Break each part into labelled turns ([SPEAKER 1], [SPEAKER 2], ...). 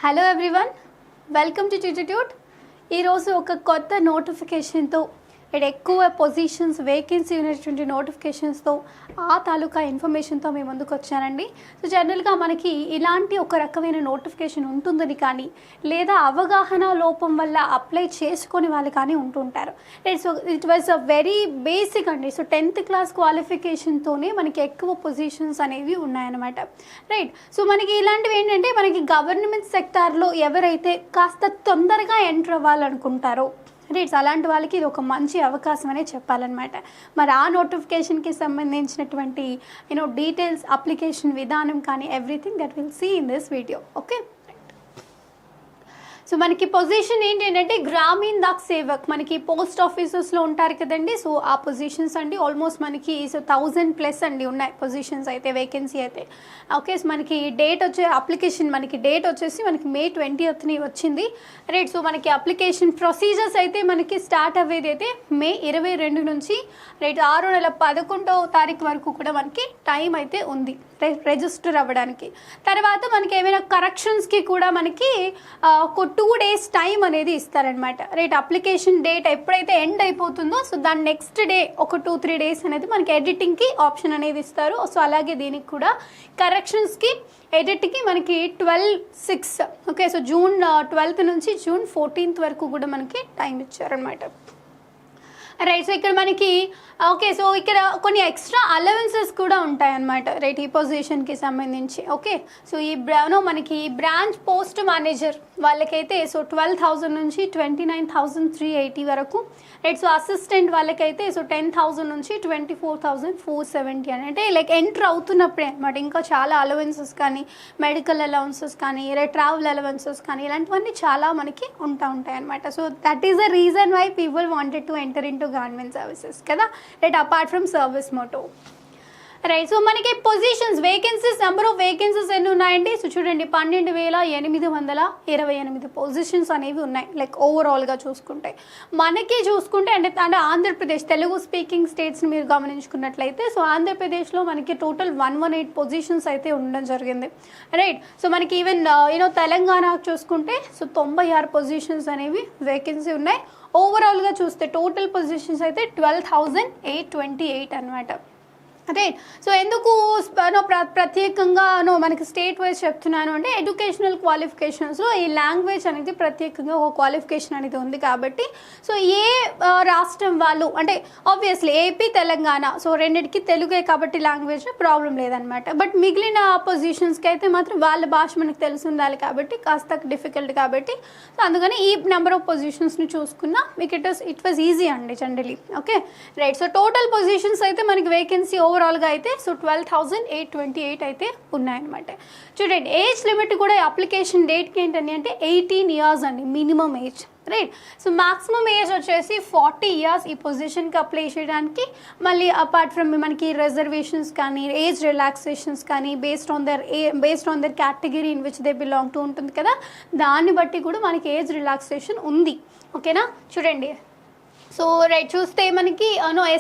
[SPEAKER 1] Hello everyone, welcome to ట్యూటిట్యూడ్. ఈరోజు ఒక కొత్త నోటిఫికేషన్తో ఎక్కువ పొజిషన్స్ వేకెన్సీ ఉన్నటువంటి నోటిఫికేషన్స్తో ఆ తాలూకా ఇన్ఫర్మేషన్తో మేము ముందుకు వచ్చానండి. సో జనరల్గా మనకి ఇలాంటి ఒక రకమైన నోటిఫికేషన్ ఉంటుందని కానీ లేదా అవగాహన లోపం వల్ల అప్లై చేసుకొని వాళ్ళు కానీ ఉంటుంటారు. Right, so it was a very basic అండి. సో 10th క్లాస్ క్వాలిఫికేషన్తోనే మనకి ఎక్కువ పొజిషన్స్ అనేవి ఉన్నాయన్నమాట. రైట్, సో మనకి ఇలాంటివి ఏంటంటే మనకి గవర్నమెంట్ సెక్టార్లో ఎవరైతే కాస్త తొందరగా ఎంటర్ అవ్వాలనుకుంటారో రైట్స్ అలాంటి వాళ్ళకి ఇది ఒక మంచి అవకాశం అనే చెప్పాలన్నమాట. మరి ఆ నోటిఫికేషన్కి సంబంధించినటువంటి డీటెయిల్స్, అప్లికేషన్ విధానం కానీ everything that will see in this video. Okay, so మనకి పొజిషన్ ఏంటంటే గ్రామీణ డాక్ సేవక్, మనకి పోస్ట్ ఆఫీసెస్లో ఉంటారు కదండి. సో ఆ పొజిషన్స్ అండి ఆల్మోస్ట్ మనకి 1000+ అండి ఉన్నాయి పొజిషన్స్ అయితే, వేకెన్సీ అయితే. ఓకే, సో మనకి అప్లికేషన్ డేట్ వచ్చేసి మనకి May 20th వచ్చింది. రైట్, సో మనకి అప్లికేషన్ ప్రొసీజర్స్ అయితే మనకి స్టార్ట్ అవ్వేది అయితే May 22 నుంచి రైట్ 6 నెల 11వ తారీఖు వరకు కూడా మనకి టైం అయితే ఉంది రిజిస్టర్ అవ్వడానికి. తర్వాత మనకి ఏమైనా కరెక్షన్స్కి కూడా మనకి 2 days టైం అనేది ఇస్తారనమాట. రైట్, అప్లికేషన్ డేట్ ఎప్పుడైతే ఎండ్ అయిపోతుందో సో దాని నెక్స్ట్ డే ఒక 2-3 days అనేది మనకి ఎడిటింగ్కి ఆప్షన్ అనేది ఇస్తారు. సో అలాగే దీనికి కూడా కరెక్షన్స్కి ఎడిట్కి మనకి 12/6 ఓకే, సో June 12th నుంచి June 14th వరకు కూడా మనకి టైం ఇచ్చారనమాట. రైట్, సో ఇక్కడ మనకి ఓకే, సో ఇక్కడ కొన్ని ఎక్స్ట్రా అలవెన్సెస్ కూడా ఉంటాయన్నమాట. రైట్, ఈ పొజిషన్కి సంబంధించి. ఓకే, సో మనకి బ్రాంచ్ పోస్ట్ మేనేజర్ వాళ్ళకైతే సో 12,000 నుంచి 29,380 వరకు. రైట్, సో అసిస్టెంట్ వాళ్ళకైతే సో 10,000 నుంచి 24,470 అని. అంటే లైక్ ఎంటర్ అవుతున్నప్పుడే అనమాట. ఇంకా చాలా అలవెన్సెస్ కానీ, మెడికల్ అలవెన్సెస్ కానీ, ట్రావెల్ అలవెన్సెస్ కానీ ఇలాంటివన్నీ చాలా మనకి ఉంటాయి అనమాట. So that is the reason why people wanted to enter in to government services కదా. Right, apart from service motto. Right, so మనకి positions vacancies, number of vacancies ఎన్ని ఉన్నాయండి? సో చూడండి 12,828 పొజిషన్స్ అనేవి ఉన్నాయి. లైక్ ఓవరాల్గా చూసుకుంటే అంటే ఆంధ్రప్రదేశ్ తెలుగు స్పీకింగ్ స్టేట్స్ని మీరు గమనించుకున్నట్లయితే సో ఆంధ్రప్రదేశ్లో మనకి టోటల్ 118 పొజిషన్స్ అయితే ఉండడం జరిగింది. రైట్, సో మనకి ఈవెన్ తెలంగాణ చూసుకుంటే సో 96 పొజిషన్స్ అనేవి వేకెన్సీ ఉన్నాయి. ఓవరాల్గా చూస్తే టోటల్ పొజిషన్స్ అయితే 12,828 అనమాట. అదే, సో ఎందుకు ప్రత్యేకంగా మనకి స్టేట్ వైజ్ చెప్తున్నాను అంటే ఎడ్యుకేషనల్ క్వాలిఫికేషన్స్లో ఈ లాంగ్వేజ్ అనేది ప్రత్యేకంగా ఒక క్వాలిఫికేషన్ అనేది ఉంది కాబట్టి సో ఏ రాష్ట్రం వాళ్ళు అంటే ఆబ్వియస్లీ ఏపీ తెలంగాణ సో రెండింటికి తెలుగే కాబట్టి లాంగ్వేజ్ ప్రాబ్లం లేదనమాట. బట్ మిగిలిన పొజిషన్స్కి అయితే మాత్రం వాళ్ళ భాష మనకు తెలిసి ఉండాలి కాబట్టి కాస్త డిఫికల్ట్ కాబట్టి సో అందుకని ఈ నెంబర్ ఆఫ్ పొజిషన్స్ని చూసుకున్నా మీకు ఇట్ వాజ్ ఈజీ అండి generally. Okay, right, so total positions అయితే మనకి వేకెన్సీ ఓవరాల్గా అయితే సో 12,828 అయితే ఉన్నాయన్నమాట. చూడండి ఏజ్ లిమిట్ కూడా అప్లికేషన్ డేట్కి ఏంటండి అంటే 18 years అండి minimum age. Right, so maximum age వచ్చేసి 40 years ఈ పొజిషన్కి అప్లై చేయడానికి. మళ్ళీ అపార్ట్ ఫ్రమ్ మనకి రిజర్వేషన్స్ కానీ ఏజ్ రిలాక్సేషన్స్ కానీ based on their category in which they belong to ఉంటుంది కదా, దాన్ని బట్టి కూడా మనకి ఏజ్ రిలాక్సేషన్ ఉంది. ఓకేనా, చూడండి. సో రైట్, చూస్తే మనకి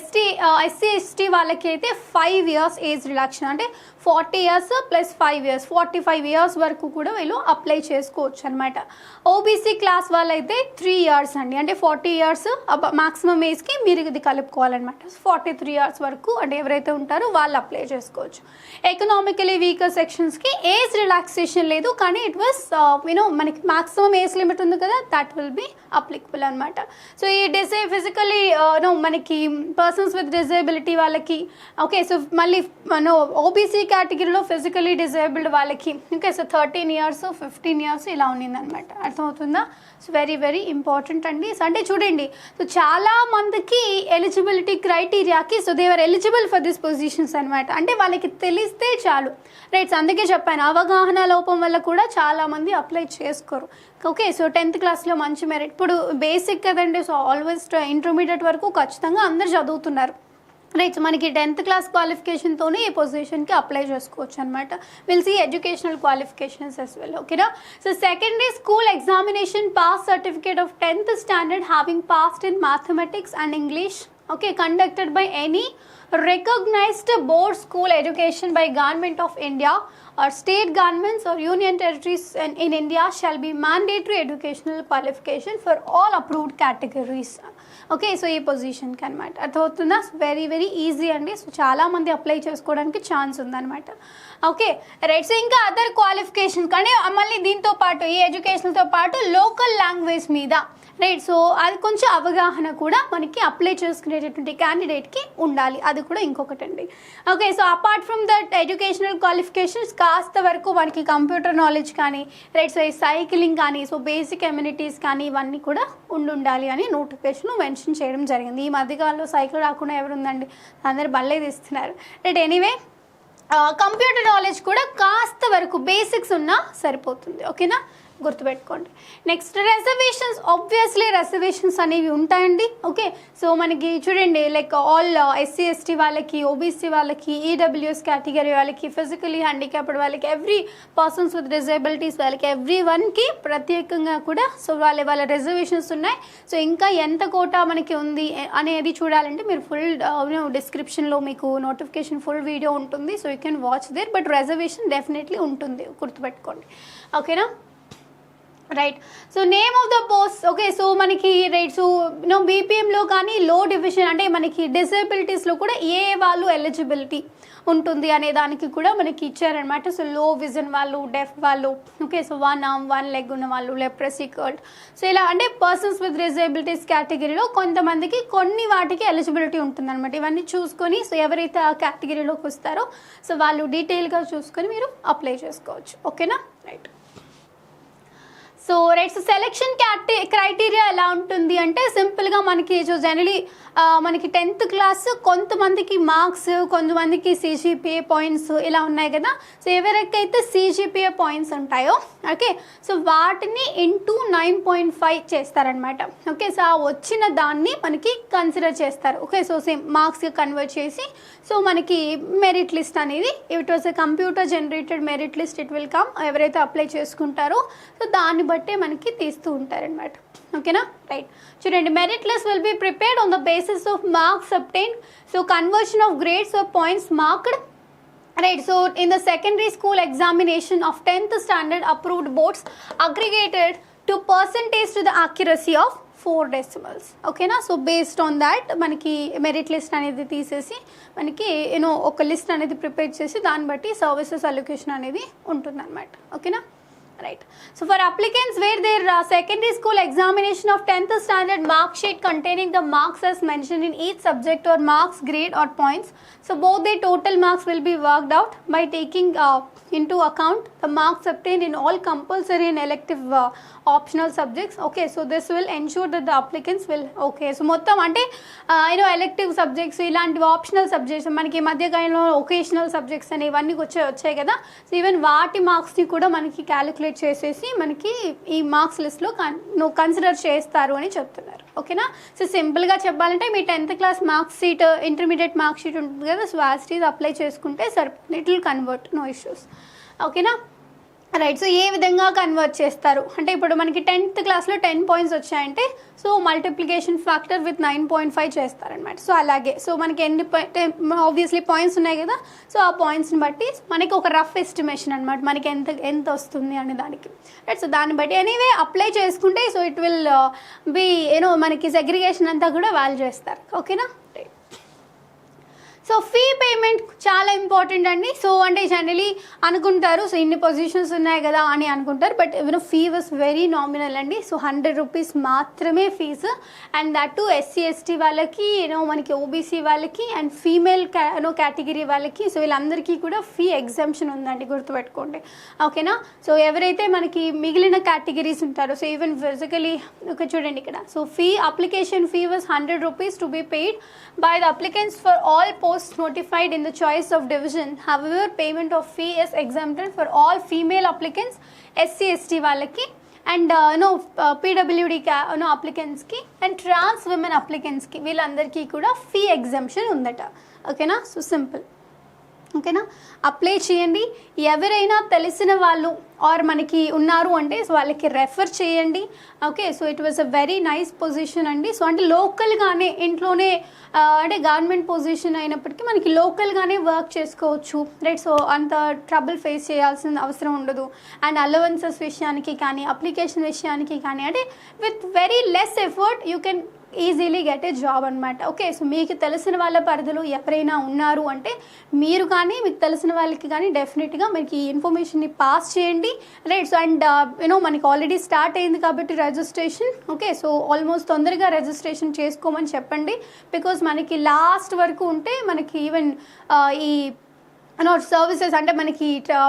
[SPEAKER 1] SC/ST వాళ్ళకి అయితే 5 years ఏజ్ రిలాక్షన్ అంటే 40 years + 5 years 45 years వరకు కూడా వీళ్ళు అప్లై చేసుకోవచ్చు అనమాట. ఓబీసీ క్లాస్ వాళ్ళైతే 3 years అండి, అంటే 40 years మాక్సిమం ఏజ్కి మీరు ఇది కలుపుకోవాలన్నమాట. 43 years వరకు అంటే ఎవరైతే ఉంటారో వాళ్ళు అప్లై చేసుకోవచ్చు. ఎకనామికలీ వీకర్ సెక్షన్స్కి ఏజ్ రిలాక్సేషన్ లేదు కానీ ఇట్ వాస్ మనకి మాక్సిమం ఏజ్ లిమిట్ ఉంది కదా, దట్ విల్ బి అప్లికబుల్ అనమాట. సో ఈ ఫిజికలీ మనకి పర్సన్స్ విత్ డిజేబిలిటీ వాళ్ళకి ఓకే, సో మళ్ళీ ఓబీసీ కేటగిరీలో ఫిజికలీ డిజేబుల్డ్ వాళ్ళకి ఓకే, సో 13 years 15 years ఇలా ఉన్నిందనమాట. అర్థమవుతుందా? సో వెరీ వెరీ ఇంపార్టెంట్ అండి. సో అంటే చూడండి, సో చాలా మందికి ఎలిజిబిలిటీ క్రైటీరియాకి so they're eligible for this positions అనమాట. అంటే వాళ్ళకి తెలిస్తే చాలు. రైట్స్, అందుకే చెప్పాను అవగాహన లోపం వల్ల కూడా చాలామంది అప్లై చేసుకోరు. ఓకే, సో 10th క్లాస్లో మంచి మెరిట్ ఇప్పుడు బేసిక్ కదండి. సో ఆల్వేస్ ఇంటర్మీడియట్ వరకు ఖచ్చితంగా అందరు చదువుతున్నారు. రైట్, మనకి 10th క్లాస్ క్వాలిఫికేషన్తోనే ఈ పొజిషన్కి అప్లై చేసుకోవచ్చు అనమాట. We'll see educational qualifications as well. ఓకేనా, so secondary school examination pass certificate of 10th standard having passed in mathematics and English okay, conducted by any recognized board school education by Government of India or state governments or union territories in India shall be mandatory educational qualification for all approved categories. Okay, so ఈ పొజిషన్కి అనమాట అర్థమవుతుందా? Very very easy అండి. So చాలామంది apply చేసుకోవడానికి chance ఉందన్నమాట. Okay right. So ఇంకా other qualification కానీ మళ్ళీ దీంతో పాటు ఈ ఎడ్యుకేషన్తో పాటు లోకల్ లాంగ్వేజ్ మీద రైట్. సో అది కొంచెం అవగాహన కూడా మనకి అప్లై చేసుకునేటటువంటి క్యాండిడేట్కి ఉండాలి, అది కూడా ఇంకొకటి అండి. Okay, so apart from that educational qualifications కాస్త వరకు మనకి కంప్యూటర్ నాలెడ్జ్ కానీ రైట్, సో ఈ సైక్లింగ్ కానీ, సో బేసిక్ ఎమ్యూనిటీస్ కానీ ఇవన్నీ కూడా ఉండాలి అని నోటిఫికేషన్ మెన్షన్ చేయడం జరిగింది. ఈ మధ్యకాలంలో సైకిల్ రాకుండా ఎవరు ఉందండి, అందరు బల్లే తీస్తున్నారు రైట్. ఎనీవే కంప్యూటర్ నాలెడ్జ్ కూడా కాస్త వరకు బేసిక్స్ ఉన్నా సరిపోతుంది. ఓకేనా, గుర్తుపెట్టుకోండి. నెక్స్ట్ రిజర్వేషన్స్, ఆబ్వియస్లీ రిజర్వేషన్స్ అనేవి ఉంటాయండి. ఓకే, సో మనకి చూడండి లైక్ ఆల్ ఎస్సీ ఎస్టీ వాళ్ళకి, ఓబీసీ వాళ్ళకి, ఈడబ్ల్యూఎస్ కేటగిరీ వాళ్ళకి, ఫిజికలీ హ్యాండిక్యాప్డ్ వాళ్ళకి, ఎవ్రీ పర్సన్స్ విత్ డిజేబిలిటీస్ వాళ్ళకి, ఎవ్రీ వన్కి ప్రత్యేకంగా కూడా సో వాళ్ళ రిజర్వేషన్స్ ఉన్నాయి. సో ఇంకా ఎంత కోటా మనకి ఉంది అనేది చూడాలంటే మీరు ఫుల్ డిస్క్రిప్షన్లో మీకు నోటిఫికేషన్ ఫుల్ వీడియో ఉంటుంది. So you can watch there. But reservation definitely ఉంటుంది, గుర్తుపెట్టుకోండి. ఓకేనా right. So name of the post. Okay, so మనకి రైట్, సో బీపీఎంలో కానీ లో డివిజన్ అంటే మనకి డిసేబిలిటీస్లో కూడా ఏ వాళ్ళు ఎలిజిబిలిటీ ఉంటుంది అనే దానికి కూడా మనకి ఇచ్చారనమాట. సో లో విజన్ వాళ్ళు, డెఫ్ వాళ్ళు, ఓకే, సో 1 arm 1 leg ఉన్న వాళ్ళు, లెప్రసీ కర్డ్, సో ఇలా అంటే పర్సన్స్ విత్ డిసేబిలిటీస్ కేటగిరీలో కొంతమందికి కొన్ని వాటికి ఎలిజిబిలిటీ ఉంటుందన్నమాట. ఇవన్నీ చూసుకొని సో ఎవరైతే ఆ కేటగిరీలోకి వస్తారో సో వాళ్ళు డీటెయిల్గా చూసుకొని మీరు అప్లై చేసుకోవచ్చు. ఓకేనా right. So right, so selection criteria ఎలా ఉంటుంది అంటే సింపుల్గా మనకి జనరలీ మనకి 10th క్లాస్ కొంతమందికి మార్క్స్, కొంతమందికి సిజిపిఏ పాయింట్స్ ఇలా ఉన్నాయి కదా. సో ఎవరికైతే సిజిపిఏ పాయింట్స్ ఉంటాయో ఓకే, సో వాటిని ఇంటూ 9.5 చేస్తారనమాట. ఓకే, సో ఆ వచ్చిన దాన్ని మనకి కన్సిడర్ చేస్తారు. ఓకే, సో సేమ్ మార్క్స్కి కన్వర్ట్ చేసి సో మనకి మెరిట్ లిస్ట్ అనేది it was a computer generated merit list, it will come. ఎవరైతే అప్లై చేసుకుంటారో సో దాన్ని బట్టే మనకి తీస్తూ ఉంటారనమాట. ఓకేనా రైట్. చూడండి, merit list will be prepared on the basis of marks obtained, so conversion of grades of points marked right. So in the secondary school examination of 10th standard approved boards aggregated to percentage to the accuracy of 4 decimals. ఓకేనా, so based on that మనకి merit list అనేది తీసేసి మనకి ఒక list అనేది prepare చేసి దాన్ని బట్టి సర్వీసెస్ అలొకేషన్ అనేది ఉంటుందన్నమాట. ఓకేనా right. So for applicants where there secondary school examination of 10th standard mark sheet containing the marks as mentioned in each subject or marks, grade or points, so both the total marks will be worked out by taking into account the marks obtained in all compulsory and elective optional subjects. Okay, so this will ensure that the applicants will okay, so మొత్తం అంటే elective subjects ఇలాంటివి optional subjects మనకి మధ్యకాలంలో vocational subjects అని ఇవన్నీ వచ్చాయి కదా. So even వాటి మార్క్స్ని కూడా మనకి క్యాలిక్యులేట్ చేసేసి మనకి ఈ మార్క్స్ లిస్ట్లో కన్సిడర్ చేస్తారు అని చెప్తున్నారు. ఓకేనా, సో సింపుల్గా చెప్పాలంటే మీ 10th class marks sheet, intermediate mark sheet ఉంటుంది కదా, so as it is apply చేసుకుంటే సరిపోతుంది. It will convert, no issues. ఓకేనా రైట్. సో ఏ విధంగా కన్వర్ట్ చేస్తారు అంటే ఇప్పుడు మనకి 10th క్లాస్లో 10 points వచ్చాయంటే సో మల్టిప్లికేషన్ ఫ్యాక్టర్ విత్ 9.5 చేస్తారనమాట. సో అలాగే సో మనకి ఎన్ని ఆబ్వియస్లీ పాయింట్స్ ఉన్నాయి కదా, సో ఆ పాయింట్స్ని బట్టి మనకి ఒక రఫ్ ఎస్టిమేషన్ అనమాట మనకి ఎంత వస్తుంది అనే దానికి రైట్. సో దాన్ని బట్టి ఎనీవే అప్లై చేసుకుంటే సో ఇట్ విల్ బి మనకి సెగ్రిగేషన్ అంతా కూడా వాళ్ళు చేస్తారు. ఓకేనా రైట్. సో ఫీ పేమెంట్ చాలా ఇంపార్టెంట్ అండి. సో అంటే జనరలీ అనుకుంటారు సో ఇన్ని పొజిషన్స్ ఉన్నాయి కదా అని అనుకుంటారు, but fee was very nominal అండి. సో 100 rupees మాత్రమే fees, and that to SC ST వాళ్ళకి మనకి ఓబీసీ వాళ్ళకి అండ్ ఫీమేల్ కేటగిరీ వాళ్ళకి సో వీళ్ళందరికీ కూడా ఫీ ఎగ్జంప్షన్ ఉందండి, గుర్తుపెట్టుకోండి. ఓకేనా, సో ఎవరైతే మనకి మిగిలిన కేటగిరీస్ ఉంటారో సో ఈవెన్ ఫిజికలీ ఒక చూడండి ఇక్కడ so fee application fee was 100 rupees to be paid by the applicants for all posts notified in the choice of division. However, payment of fee is exempted for all female applicants, SC ST వాళ్ళకి and PWD applicants కి and trans women applicants కి వీళ్ళందరికీ కూడా fee exemption ఉందట. ఓకేనా, so simple. ఓకేనా, apply చేయండి. ఎవరైనా తెలిసిన వాళ్ళు ఆర్ మనకి ఉన్నారు అంటే సో వాళ్ళకి రెఫర్ చేయండి. Okay, so it was a very nice position అండి. సో అంటే లోకల్గానే ఇంట్లోనే అంటే గవర్నమెంట్ పొజిషన్ అయినప్పటికీ మనకి లోకల్గానే వర్క్ చేసుకోవచ్చు, రైట్. సో అంత ట్రబుల్ ఫేస్ చేయాల్సిన అవసరం ఉండదు. అండ్ అలవెన్సెస్ విషయానికి కానీ అప్లికేషన్ విషయానికి కానీ అంటే with very less effort you can easily get a job అనమాట. ఓకే, సో మీకు తెలిసిన వాళ్ళ పరిధిలో ఎవరైనా ఉన్నారు అంటే మీరు కానీ మీకు తెలిసిన వాళ్ళకి కానీ డెఫినెట్గా మీకు ఈ ఇన్ఫర్మేషన్ని పాస్ చేయండి, రైట్. సో అండ్ యూనో మనకి ఆల్రెడీ స్టార్ట్ అయింది కాబట్టి రిజిస్ట్రేషన్. ఓకే, సో ఆల్మోస్ట్ తొందరగా రిజిస్ట్రేషన్ చేసుకోమని చెప్పండి. బికాజ్ మనకి లాస్ట్ వరకు ఉంటే మనకి ఈవెన్ ఈ సర్వీసెస్ అంటే మనకి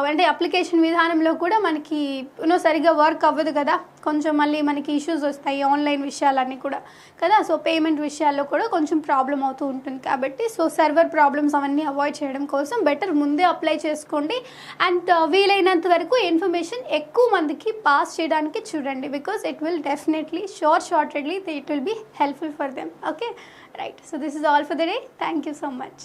[SPEAKER 1] అంటే అప్లికేషన్ విధానంలో కూడా మనకి సరిగ్గా వర్క్ అవ్వదు కదా, కొంచెం మళ్ళీ మనకి ఇష్యూస్ వస్తాయి ఆన్లైన్ విషయాలన్నీ కూడా కదా. సో పేమెంట్ విషయాల్లో కూడా కొంచెం ప్రాబ్లం అవుతూ ఉంటుంది కాబట్టి సో సర్వర్ ప్రాబ్లమ్స్ అవన్నీ అవాయిడ్ చేయడం కోసం బెటర్ ముందే అప్లై చేసుకోండి. అండ్ వీలైనంత వరకు ఇన్ఫర్మేషన్ ఎక్కువ మందికి పాస్ చేయడానికి చూడండి. Because it will definitely shortly it will be helpful for them. Okay, right. So this is all for the day. Thank you so much.